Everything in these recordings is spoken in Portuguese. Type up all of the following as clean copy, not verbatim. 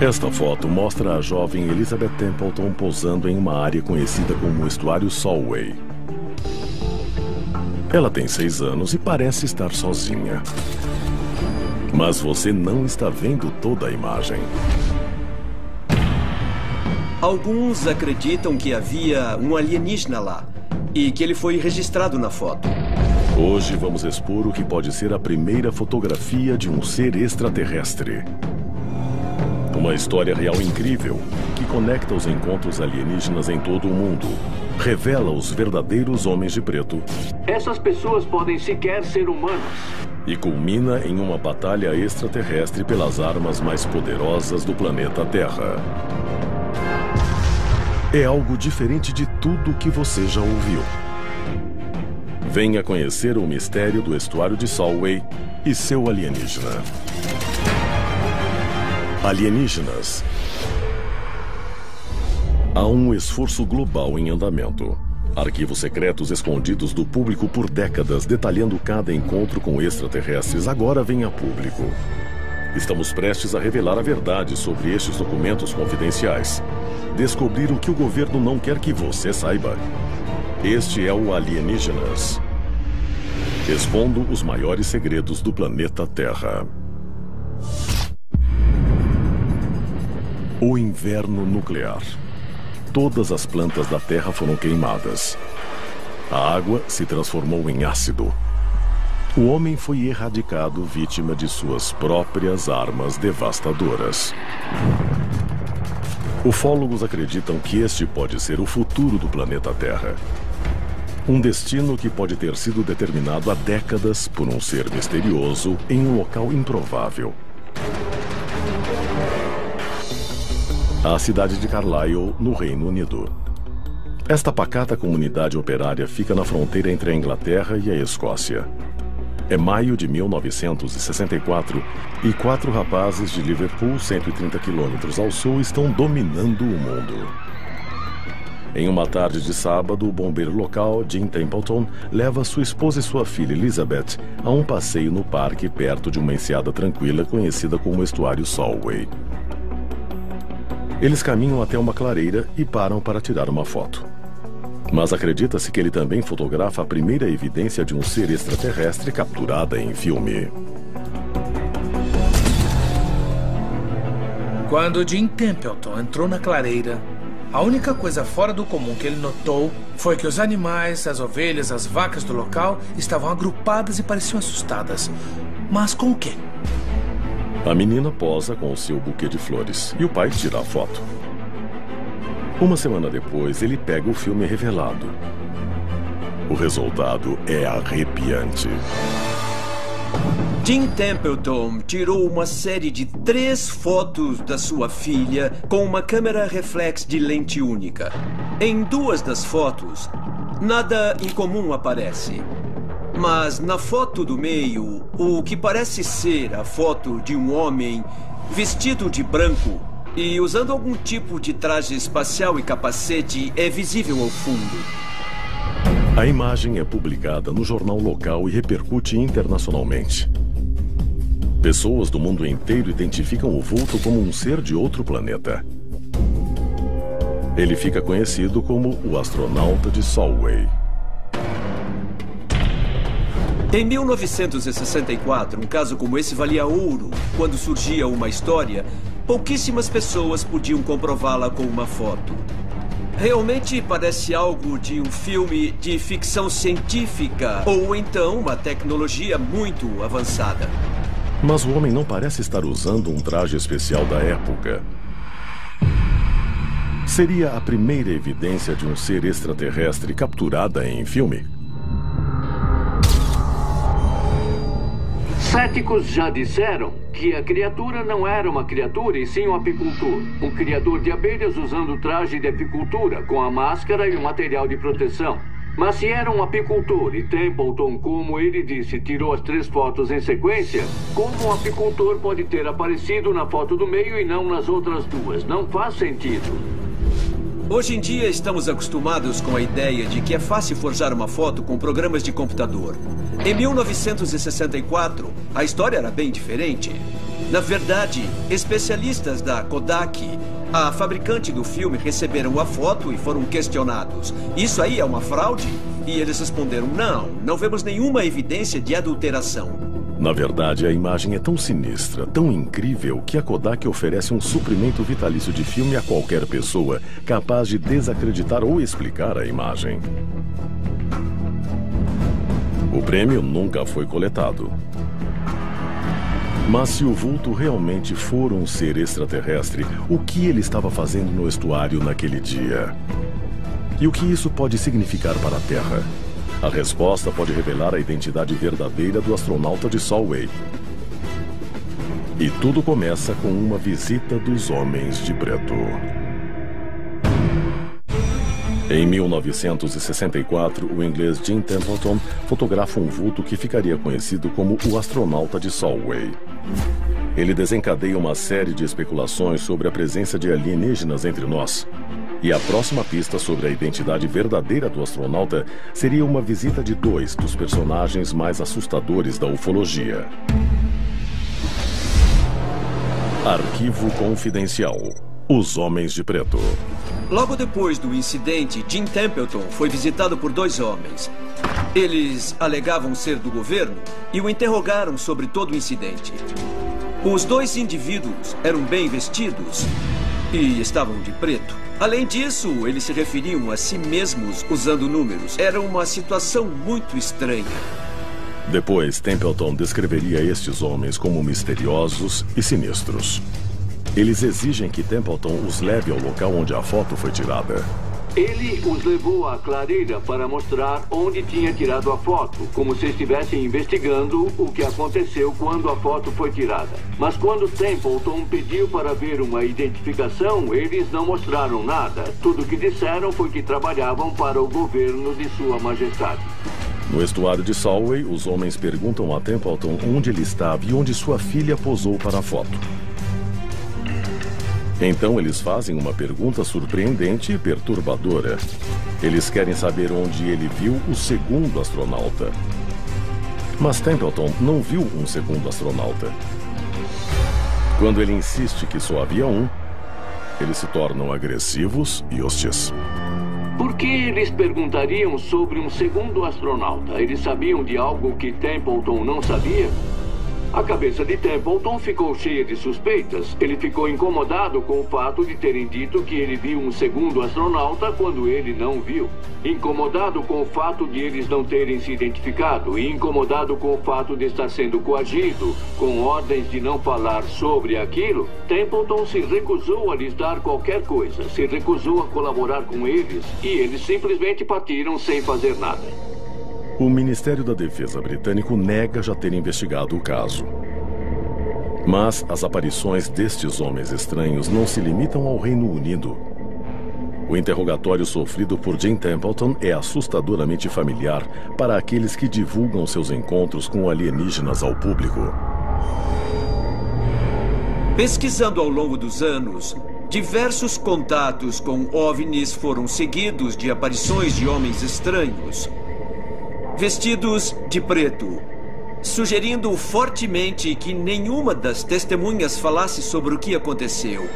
Esta foto mostra a jovem Elizabeth Templeton posando em uma área conhecida como o estuário Solway. Ela tem 6 anos e parece estar sozinha. Mas você não está vendo toda a imagem. Alguns acreditam que havia um alienígena lá e que ele foi registrado na foto. Hoje vamos expor o que pode ser a primeira fotografia de um ser extraterrestre. Uma história real incrível que conecta os encontros alienígenas em todo o mundo. Revela os verdadeiros homens de preto. Essas pessoas podem sequer ser humanos. E culmina em uma batalha extraterrestre pelas armas mais poderosas do planeta Terra. É algo diferente de tudo que você já ouviu. Venha conhecer o mistério do estuário de Solway e seu alienígena. Alienígenas. Há um esforço global em andamento. Arquivos secretos escondidos do público por décadas, detalhando cada encontro com extraterrestres, agora vêm a público. Estamos prestes a revelar a verdade sobre estes documentos confidenciais. Descobrir o que o governo não quer que você saiba. Este é o Alienígenas. Expondo os maiores segredos do planeta Terra. O inverno nuclear. Todas as plantas da Terra foram queimadas. A água se transformou em ácido. O homem foi erradicado, vítima de suas próprias armas devastadoras. Ufólogos acreditam que este pode ser o futuro do planeta Terra. Um destino que pode ter sido determinado há décadas por um ser misterioso em um local improvável. A cidade de Carlisle, no Reino Unido. Esta pacata comunidade operária fica na fronteira entre a Inglaterra e a Escócia. É maio de 1964 e 4 rapazes de Liverpool, 130 quilômetros ao sul, estão dominando o mundo. Em uma tarde de sábado, o bombeiro local, Jim Templeton, leva sua esposa e sua filha Elizabeth a um passeio no parque perto de uma enseada tranquila conhecida como estuário Solway. Eles caminham até uma clareira e param para tirar uma foto. Mas acredita-se que ele também fotografa a primeira evidência de um ser extraterrestre capturada em filme. Quando Jim Templeton entrou na clareira, a única coisa fora do comum que ele notou foi que os animais, as ovelhas, as vacas do local estavam agrupadas e pareciam assustadas. Mas com o quê? A menina posa com o seu buquê de flores e o pai tira a foto. Uma semana depois, ele pega o filme revelado. O resultado é arrepiante. Jim Templeton tirou uma série de 3 fotos da sua filha com uma câmera reflex de lente única. Em 2 das fotos, nada incomum aparece. Mas na foto do meio, o que parece ser a foto de um homem vestido de branco e usando algum tipo de traje espacial e capacete é visível ao fundo. A imagem é publicada no jornal local e repercute internacionalmente. Pessoas do mundo inteiro identificam o vulto como um ser de outro planeta. Ele fica conhecido como o astronauta de Solway. Em 1964, um caso como esse valia ouro. Quando surgia uma história, pouquíssimas pessoas podiam comprová-la com uma foto. Realmente parece algo de um filme de ficção científica ou então uma tecnologia muito avançada. Mas o homem não parece estar usando um traje especial da época. Seria a primeira evidência de um ser extraterrestre capturada em filme? Céticos já disseram que a criatura não era uma criatura e sim um apicultor. Um criador de abelhas usando o traje de apicultura, com a máscara e o material de proteção. Mas se era um apicultor e Templeton, como ele disse, tirou as 3 fotos em sequência, como um apicultor pode ter aparecido na foto do meio e não nas outras 2? Não faz sentido. Hoje em dia estamos acostumados com a ideia de que é fácil forjar uma foto com programas de computador. Em 1964, a história era bem diferente. Na verdade, especialistas da Kodak, a fabricante do filme, receberam a foto e foram questionados. Isso aí é uma fraude? E eles responderam, não vemos nenhuma evidência de adulteração. Na verdade, a imagem é tão sinistra, tão incrível, que a Kodak oferece um suprimento vitalício de filme a qualquer pessoa capaz de desacreditar ou explicar a imagem. O prêmio nunca foi coletado. Mas se o vulto realmente for um ser extraterrestre, o que ele estava fazendo no estuário naquele dia? E o que isso pode significar para a Terra? A resposta pode revelar a identidade verdadeira do astronauta de Solway. E tudo começa com uma visita dos Homens de Preto. Em 1964, o inglês Jim Templeton fotografa um vulto que ficaria conhecido como o astronauta de Solway. Ele desencadeia uma série de especulações sobre a presença de alienígenas entre nós. E a próxima pista sobre a identidade verdadeira do astronauta seria uma visita de dois dos personagens mais assustadores da ufologia. Arquivo Confidencial. Os Homens de Preto. Logo depois do incidente, Jim Templeton foi visitado por dois homens. Eles alegavam ser do governo e o interrogaram sobre todo o incidente. Os dois indivíduos eram bem vestidos e estavam de preto. Além disso, eles se referiam a si mesmos usando números. Era uma situação muito estranha. Depois, Templeton descreveria estes homens como misteriosos e sinistros. Eles exigem que Templeton os leve ao local onde a foto foi tirada. Ele os levou à clareira para mostrar onde tinha tirado a foto, como se estivessem investigando o que aconteceu quando a foto foi tirada. Mas quando Templeton pediu para ver uma identificação, eles não mostraram nada. Tudo o que disseram foi que trabalhavam para o governo de Sua Majestade. No estuário de Solway, os homens perguntam a Templeton onde ele estava e onde sua filha posou para a foto. Então eles fazem uma pergunta surpreendente e perturbadora. Eles querem saber onde ele viu o segundo astronauta. Mas Templeton não viu um segundo astronauta. Quando ele insiste que só havia um, eles se tornam agressivos e hostis. Por que eles perguntariam sobre um segundo astronauta? Eles sabiam de algo que Templeton não sabia? A cabeça de Templeton ficou cheia de suspeitas. Ele ficou incomodado com o fato de terem dito que ele viu um segundo astronauta quando ele não viu. Incomodado com o fato de eles não terem se identificado e incomodado com o fato de estar sendo coagido, com ordens de não falar sobre aquilo, Templeton se recusou a lhes dar qualquer coisa, se recusou a colaborar com eles e eles simplesmente partiram sem fazer nada. O Ministério da Defesa britânico nega já ter investigado o caso. Mas as aparições destes homens estranhos não se limitam ao Reino Unido. O interrogatório sofrido por Jim Templeton é assustadoramente familiar para aqueles que divulgam seus encontros com alienígenas ao público. Pesquisando ao longo dos anos, diversos contatos com OVNIs foram seguidos de aparições de homens estranhos, vestidos de preto, sugerindo fortemente que nenhuma das testemunhas falasse sobre o que aconteceu.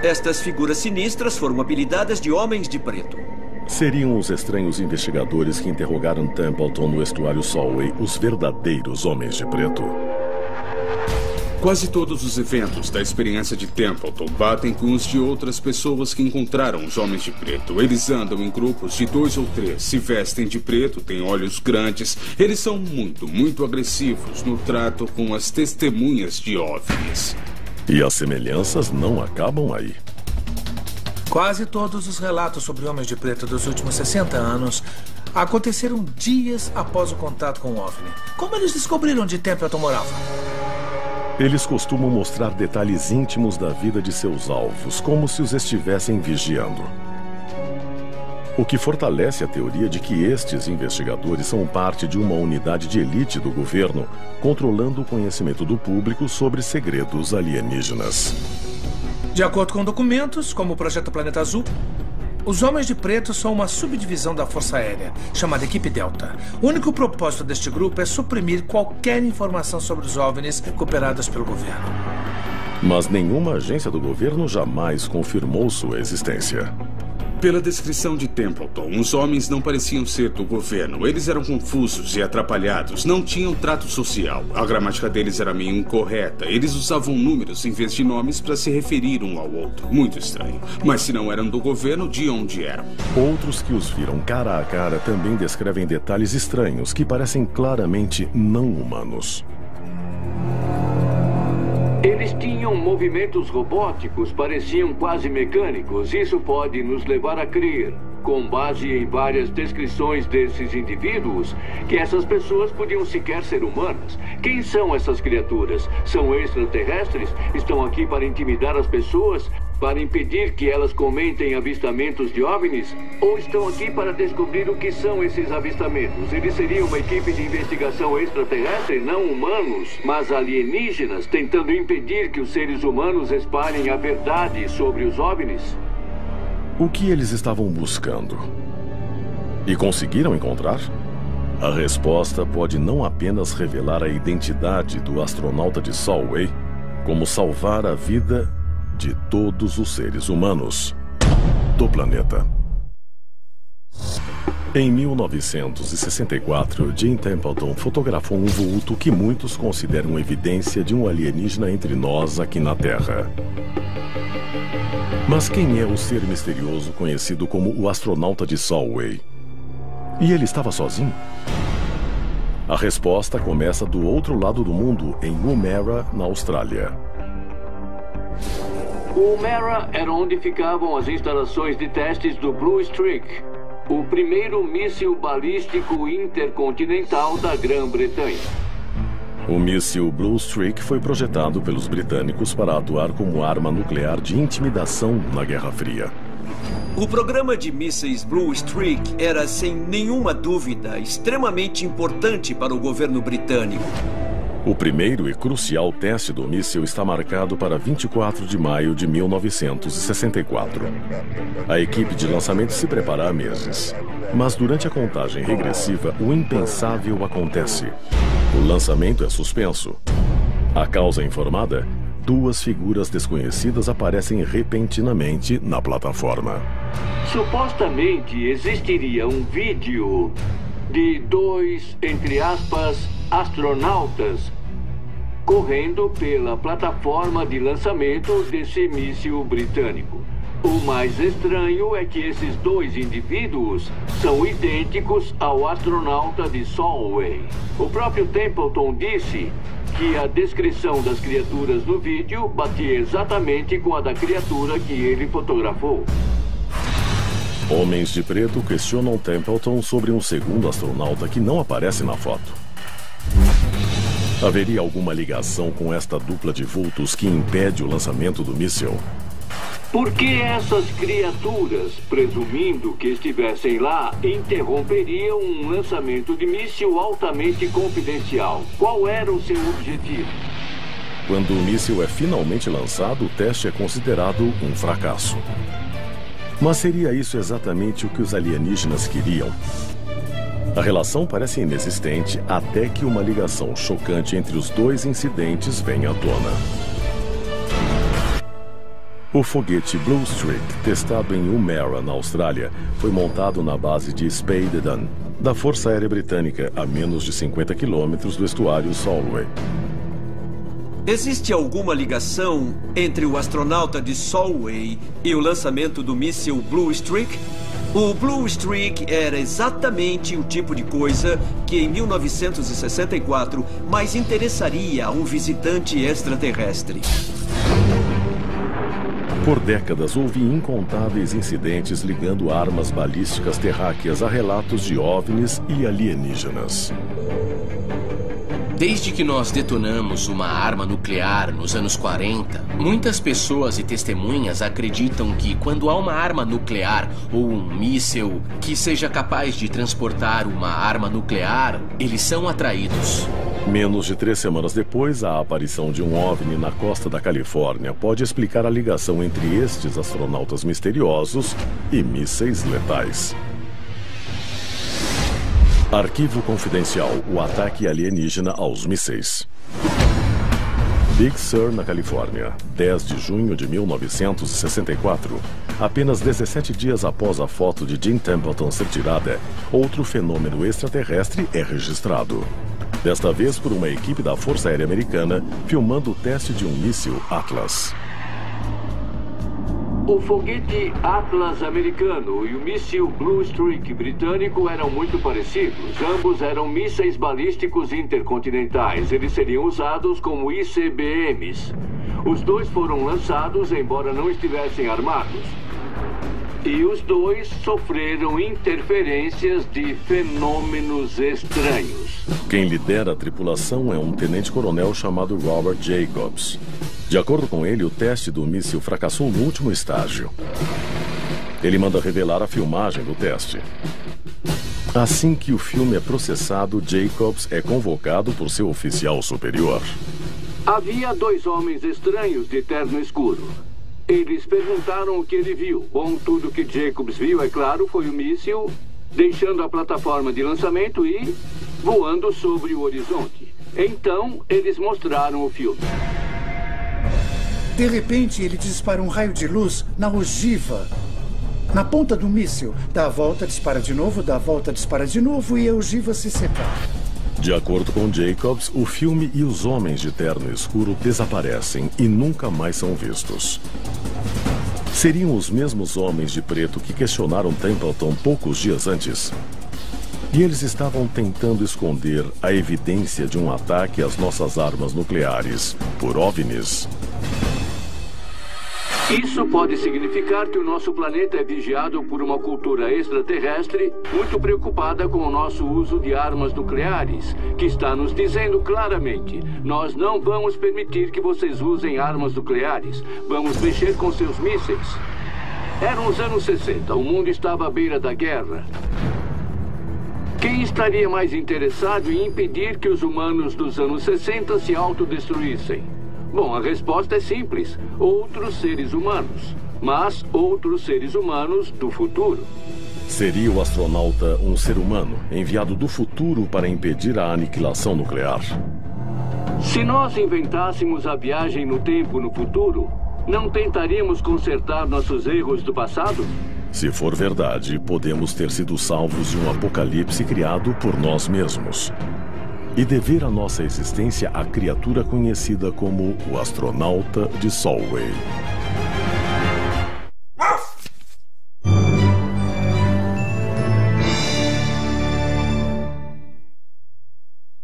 Estas figuras sinistras foram apelidadas de Homens de Preto. Seriam os estranhos investigadores que interrogaram Templeton no estuário Solway os verdadeiros Homens de Preto. Quase todos os eventos da experiência de Templeton batem com os de outras pessoas que encontraram os Homens de Preto. Eles andam em grupos de 2 ou 3, se vestem de preto, têm olhos grandes. Eles são muito agressivos no trato com as testemunhas de OVNIs. E as semelhanças não acabam aí. Quase todos os relatos sobre Homens de Preto dos últimos 60 anos aconteceram dias após o contato com o OVNI. Como eles descobriram onde Templeton morava? Eles costumam mostrar detalhes íntimos da vida de seus alvos, como se os estivessem vigiando. O que fortalece a teoria de que estes investigadores são parte de uma unidade de elite do governo, controlando o conhecimento do público sobre segredos alienígenas. De acordo com documentos, como o Projeto Planeta Azul, os Homens de Preto são uma subdivisão da Força Aérea, chamada Equipe Delta. O único propósito deste grupo é suprimir qualquer informação sobre os OVNIs cooperados pelo governo. Mas nenhuma agência do governo jamais confirmou sua existência. Pela descrição de Templeton, os homens não pareciam ser do governo. Eles eram confusos e atrapalhados, não tinham trato social. A gramática deles era meio incorreta. Eles usavam números em vez de nomes para se referir um ao outro. Muito estranho. Mas se não eram do governo, de onde eram? Outros que os viram cara a cara também descrevem detalhes estranhos que parecem claramente não humanos. Eles tinham movimentos robóticos, pareciam quase mecânicos. Isso pode nos levar a crer, com base em várias descrições desses indivíduos, que essas pessoas podiam sequer ser humanas. Quem são essas criaturas? São extraterrestres? Estão aqui para intimidar as pessoas? Para impedir que elas comentem avistamentos de OVNIs? Ou estão aqui para descobrir o que são esses avistamentos? Eles seriam uma equipe de investigação extraterrestre, não humanos, mas alienígenas, tentando impedir que os seres humanos espalhem a verdade sobre os OVNIs? O que eles estavam buscando? E conseguiram encontrar? A resposta pode não apenas revelar a identidade do astronauta de Solway, como salvar a vida de todos os seres humanos do planeta. Em 1964, Jim Templeton fotografou um vulto que muitos consideram evidência de um alienígena entre nós aqui na Terra. Mas quem é o ser misterioso conhecido como o astronauta de Solway? E ele estava sozinho? A resposta começa do outro lado do mundo, em Woomera, na Austrália. Woomera era onde ficavam as instalações de testes do Blue Streak, o primeiro míssil balístico intercontinental da Grã-Bretanha. O míssil Blue Streak foi projetado pelos britânicos para atuar como arma nuclear de intimidação na Guerra Fria. O programa de mísseis Blue Streak era, sem nenhuma dúvida, extremamente importante para o governo britânico. O primeiro e crucial teste do míssil está marcado para 24 de maio de 1964. A equipe de lançamento se prepara há meses. Mas durante a contagem regressiva, o impensável acontece. O lançamento é suspenso. A causa informada? 2 figuras desconhecidas aparecem repentinamente na plataforma. Supostamente existiria um vídeo de 2, entre aspas, astronautas correndo pela plataforma de lançamento desse míssil britânico. O mais estranho é que esses 2 indivíduos são idênticos ao astronauta de Solway. O próprio Templeton disse que a descrição das criaturas no vídeo batia exatamente com a da criatura que ele fotografou. Homens de preto questionam Templeton sobre um segundo astronauta que não aparece na foto. Haveria alguma ligação com esta dupla de vultos que impede o lançamento do míssil? Por que essas criaturas, presumindo que estivessem lá, interromperiam um lançamento de míssil altamente confidencial? Qual era o seu objetivo? Quando o míssil é finalmente lançado, o teste é considerado um fracasso. Mas seria isso exatamente o que os alienígenas queriam? A relação parece inexistente até que uma ligação chocante entre os 2 incidentes venha à tona. O foguete Blue Streak, testado em Woomera, na Austrália, foi montado na base de Spadedan, da Força Aérea Britânica, a menos de 50 quilômetros do estuário Solway. Existe alguma ligação entre o astronauta de Solway e o lançamento do míssil Blue Streak? O Blue Streak era exatamente o tipo de coisa que, em 1964, mais interessaria a um visitante extraterrestre. Por décadas, houve incontáveis incidentes ligando armas balísticas terráqueas a relatos de OVNIs e alienígenas. Desde que nós detonamos uma arma nuclear nos anos 40, muitas pessoas e testemunhas acreditam que quando há uma arma nuclear ou um míssil que seja capaz de transportar uma arma nuclear, eles são atraídos. Menos de 3 semanas depois, a aparição de um OVNI na costa da Califórnia pode explicar a ligação entre estes astronautas misteriosos e mísseis letais. Arquivo confidencial: o ataque alienígena aos mísseis. Big Sur, na Califórnia, 10 de junho de 1964. Apenas 17 dias após a foto de Jim Templeton ser tirada, outro fenômeno extraterrestre é registrado. Desta vez por uma equipe da Força Aérea Americana, filmando o teste de um míssil Atlas. O foguete Atlas americano e o míssil Blue Streak britânico eram muito parecidos. Ambos eram mísseis balísticos intercontinentais. Eles seriam usados como ICBMs. Os dois foram lançados, embora não estivessem armados. E os dois sofreram interferências de fenômenos estranhos. Quem lidera a tripulação é um tenente-coronel chamado Robert Jacobs. De acordo com ele, o teste do míssil fracassou no último estágio. Ele manda revelar a filmagem do teste. Assim que o filme é processado, Jacobs é convocado por seu oficial superior. Havia 2 homens estranhos de terno escuro. Eles perguntaram o que ele viu. Bom, tudo que Jacobs viu, é claro, foi o míssil deixando a plataforma de lançamento e voando sobre o horizonte. Então, eles mostraram o filme. De repente, ele dispara um raio de luz na ogiva, na ponta do míssil. Dá a volta, dispara de novo, dá a volta, dispara de novo e a ogiva se separa. De acordo com Jacobs, o filme e os homens de terno escuro desaparecem e nunca mais são vistos. Seriam os mesmos homens de preto que questionaram Templeton poucos dias antes. E eles estavam tentando esconder a evidência de um ataque às nossas armas nucleares por OVNIs. Isso pode significar que o nosso planeta é vigiado por uma cultura extraterrestre muito preocupada com o nosso uso de armas nucleares, que está nos dizendo claramente: nós não vamos permitir que vocês usem armas nucleares. Vamos mexer com seus mísseis. Eram os anos 60, o mundo estava à beira da guerra. Quem estaria mais interessado em impedir que os humanos dos anos 60 se autodestruíssem? Bom, a resposta é simples. Outros seres humanos. Mas outros seres humanos do futuro. Seria o astronauta um ser humano enviado do futuro para impedir a aniquilação nuclear? Se nós inventássemos a viagem no tempo no futuro, não tentaríamos consertar nossos erros do passado? Se for verdade, podemos ter sido salvos de um apocalipse criado por nós mesmos. E dever a nossa existência à criatura conhecida como o astronauta de Solway.